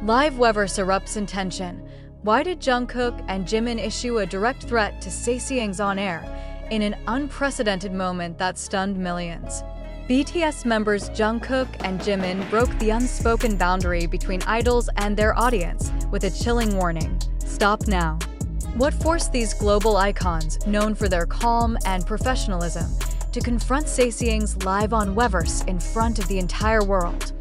Live Weverse erupts in tension. Why did Jungkook and Jimin issue a direct threat to Sasaeng's on air in an unprecedented moment that stunned millions? BTS members Jungkook and Jimin broke the unspoken boundary between idols and their audience with a chilling warning: stop now. What forced these global icons, known for their calm and professionalism, to confront Sasaeng's live on Weverse in front of the entire world?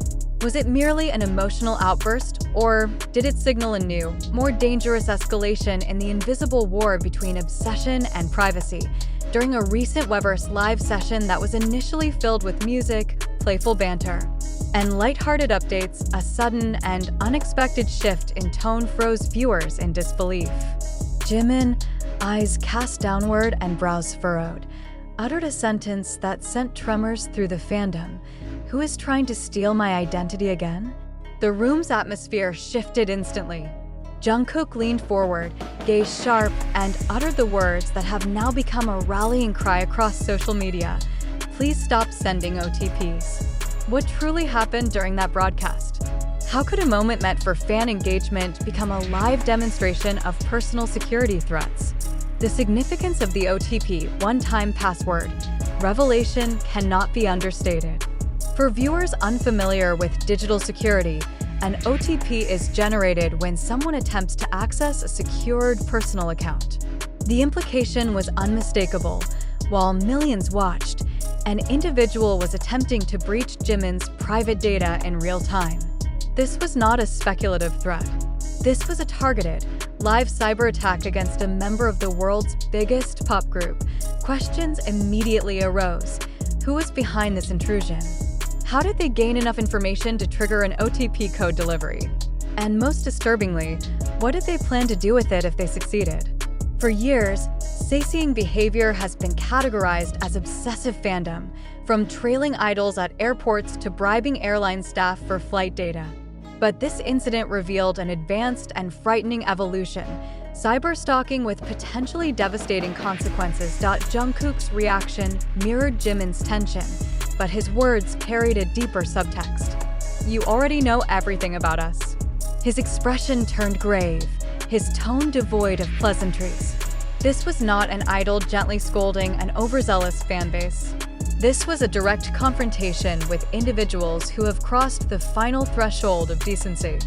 Was it merely an emotional outburst, or did it signal a new, more dangerous escalation in the invisible war between obsession and privacy during a recent Weverse live session that was initially filled with music, playful banter, and lighthearted updates? A sudden and unexpected shift in tone froze viewers in disbelief. Jimin, eyes cast downward and brows furrowed, uttered a sentence that sent tremors through the fandom. Who is trying to steal my identity again? The room's atmosphere shifted instantly. Jungkook leaned forward, gazed sharp, and uttered the words that have now become a rallying cry across social media: please stop sending OTPs. What truly happened during that broadcast? How could a moment meant for fan engagement become a live demonstration of personal security threats? The significance of the OTP, one-time password, revelation cannot be understated. For viewers unfamiliar with digital security, an OTP is generated when someone attempts to access a secured personal account. The implication was unmistakable. While millions watched, an individual was attempting to breach Jimin's private data in real time. This was not a speculative threat. This was a targeted, live cyber attack against a member of the world's biggest pop group. Questions immediately arose. Who was behind this intrusion? How did they gain enough information to trigger an OTP code delivery? And most disturbingly, what did they plan to do with it if they succeeded? For years, Sasaeng behavior has been categorized as obsessive fandom, from trailing idols at airports to bribing airline staff for flight data. But this incident revealed an advanced and frightening evolution: cyberstalking with potentially devastating consequences. Jungkook's reaction mirrored Jimin's tension, but his words carried a deeper subtext. You already know everything about us. His expression turned grave, his tone devoid of pleasantries. This was not an idol gently scolding an overzealous fanbase. This was a direct confrontation with individuals who have crossed the final threshold of decency.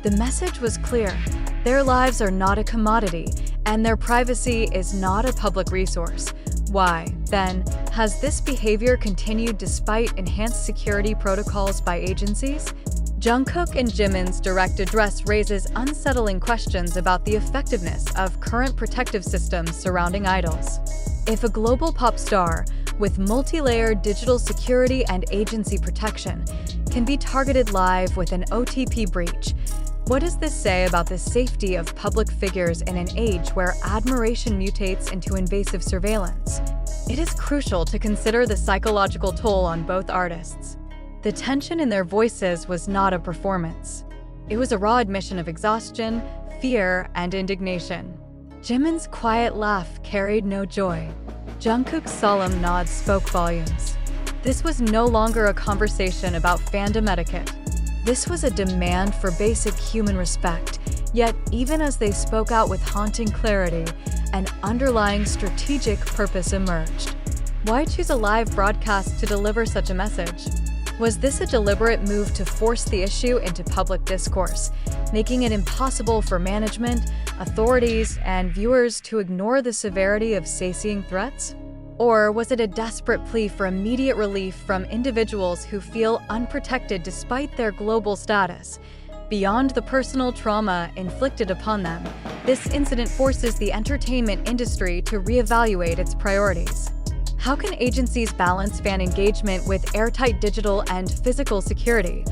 The message was clear: their lives are not a commodity, and their privacy is not a public resource. Why, then, has this behavior continued despite enhanced security protocols by agencies? Jungkook and Jimin's direct address raises unsettling questions about the effectiveness of current protective systems surrounding idols. If a global pop star, with multi-layered digital security and agency protection, can be targeted live with an OTP breach, what does this say about the safety of public figures in an age where admiration mutates into invasive surveillance? It is crucial to consider the psychological toll on both artists. The tension in their voices was not a performance. It was a raw admission of exhaustion, fear, and indignation. Jimin's quiet laugh carried no joy. Jungkook's solemn nod spoke volumes. This was no longer a conversation about fandom etiquette. This was a demand for basic human respect, yet even as they spoke out with haunting clarity, an underlying strategic purpose emerged. Why choose a live broadcast to deliver such a message? Was this a deliberate move to force the issue into public discourse, making it impossible for management, authorities, and viewers to ignore the severity of Sasaeng threats? Or was it a desperate plea for immediate relief from individuals who feel unprotected despite their global status? Beyond the personal trauma inflicted upon them, this incident forces the entertainment industry to reevaluate its priorities. How can agencies balance fan engagement with airtight digital and physical security?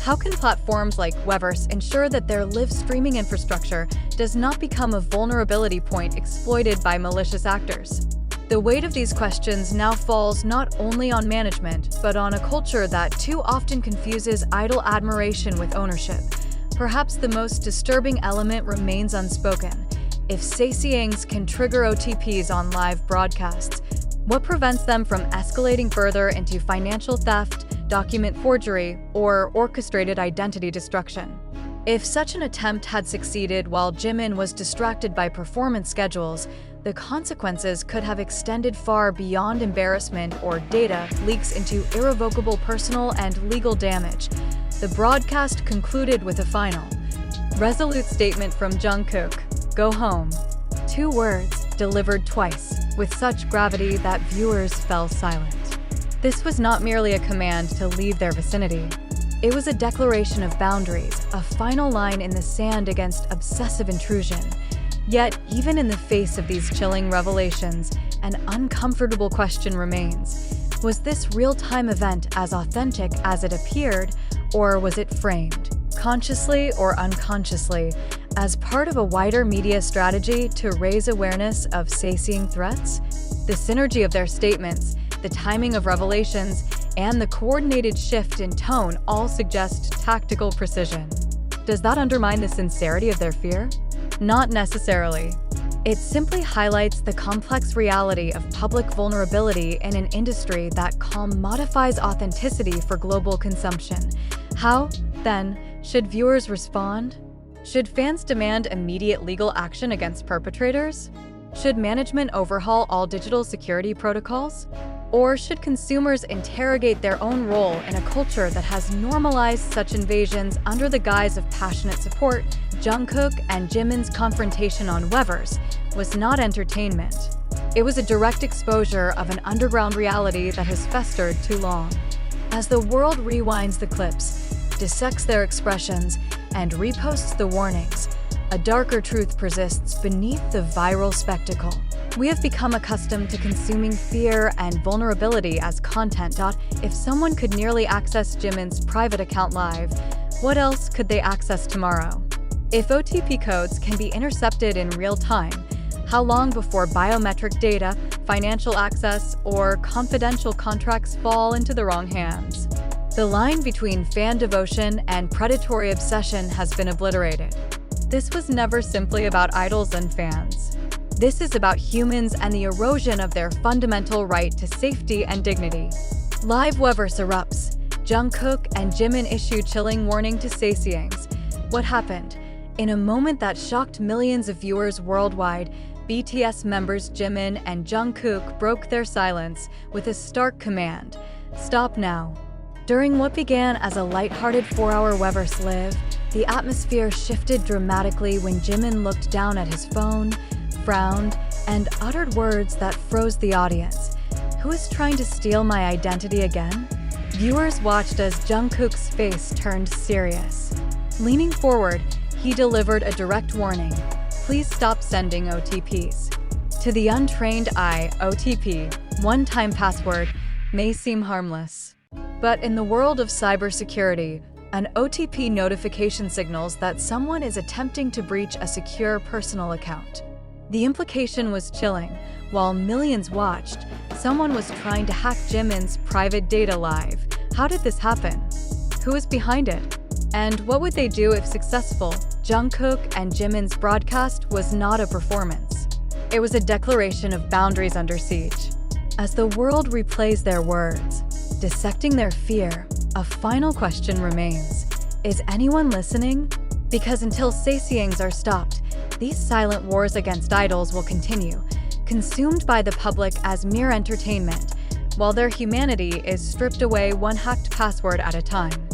How can platforms like Weverse ensure that their live streaming infrastructure does not become a vulnerability point exploited by malicious actors? The weight of these questions now falls not only on management, but on a culture that too often confuses idol admiration with ownership. Perhaps the most disturbing element remains unspoken. If Sasaengs can trigger OTPs on live broadcasts, what prevents them from escalating further into financial theft, document forgery, or orchestrated identity destruction? If such an attempt had succeeded while Jimin was distracted by performance schedules, the consequences could have extended far beyond embarrassment or data leaks into irrevocable personal and legal damage. The broadcast concluded with a final, resolute statement from Jungkook, "Go home." 2 words, delivered twice, with such gravity that viewers fell silent. This was not merely a command to leave their vicinity. It was a declaration of boundaries, a final line in the sand against obsessive intrusion. Yet, even in the face of these chilling revelations, an uncomfortable question remains. Was this real-time event as authentic as it appeared, or was it framed, consciously or unconsciously, as part of a wider media strategy to raise awareness of Sasaeng threats? The synergy of their statements, the timing of revelations, and the coordinated shift in tone all suggest tactical precision. Does that undermine the sincerity of their fear? Not necessarily. It simply highlights the complex reality of public vulnerability in an industry that commodifies authenticity for global consumption. How, then, should viewers respond? Should fans demand immediate legal action against perpetrators? Should management overhaul all digital security protocols? Or should consumers interrogate their own role in a culture that has normalized such invasions under the guise of passionate support? Jungkook and Jimin's confrontation on Weverse was not entertainment. It was a direct exposure of an underground reality that has festered too long. As the world rewinds the clips, dissects their expressions, and reposts the warnings, a darker truth persists beneath the viral spectacle. We have become accustomed to consuming fear and vulnerability as content. If someone could nearly access Jimin's private account live, what else could they access tomorrow? If OTP codes can be intercepted in real time, how long before biometric data, financial access, or confidential contracts fall into the wrong hands? The line between fan devotion and predatory obsession has been obliterated. This was never simply about idols and fans. This is about humans and the erosion of their fundamental right to safety and dignity. Live Weverse erupts. Jungkook and Jimin issue chilling warning to Sasaengs. What happened? In a moment that shocked millions of viewers worldwide, BTS members Jimin and Jungkook broke their silence with a stark command: "Stop now." During what began as a lighthearted 4-hour Weverse live, the atmosphere shifted dramatically when Jimin looked down at his phone, frowned, and uttered words that froze the audience. "Who is trying to steal my identity again?" Viewers watched as Jungkook's face turned serious. Leaning forward, he delivered a direct warning: "Please stop sending OTPs." To the untrained eye, OTP, one-time password, may seem harmless. But in the world of cybersecurity, an OTP notification signals that someone is attempting to breach a secure personal account. The implication was chilling. While millions watched, someone was trying to hack Jimin's private data live. How did this happen? Who is behind it? And what would they do if successful? Jungkook and Jimin's broadcast was not a performance. It was a declaration of boundaries under siege. As the world replays their words, dissecting their fear, a final question remains: is anyone listening? Because until Sasaengs are stopped, these silent wars against idols will continue, consumed by the public as mere entertainment, while their humanity is stripped away one hacked password at a time.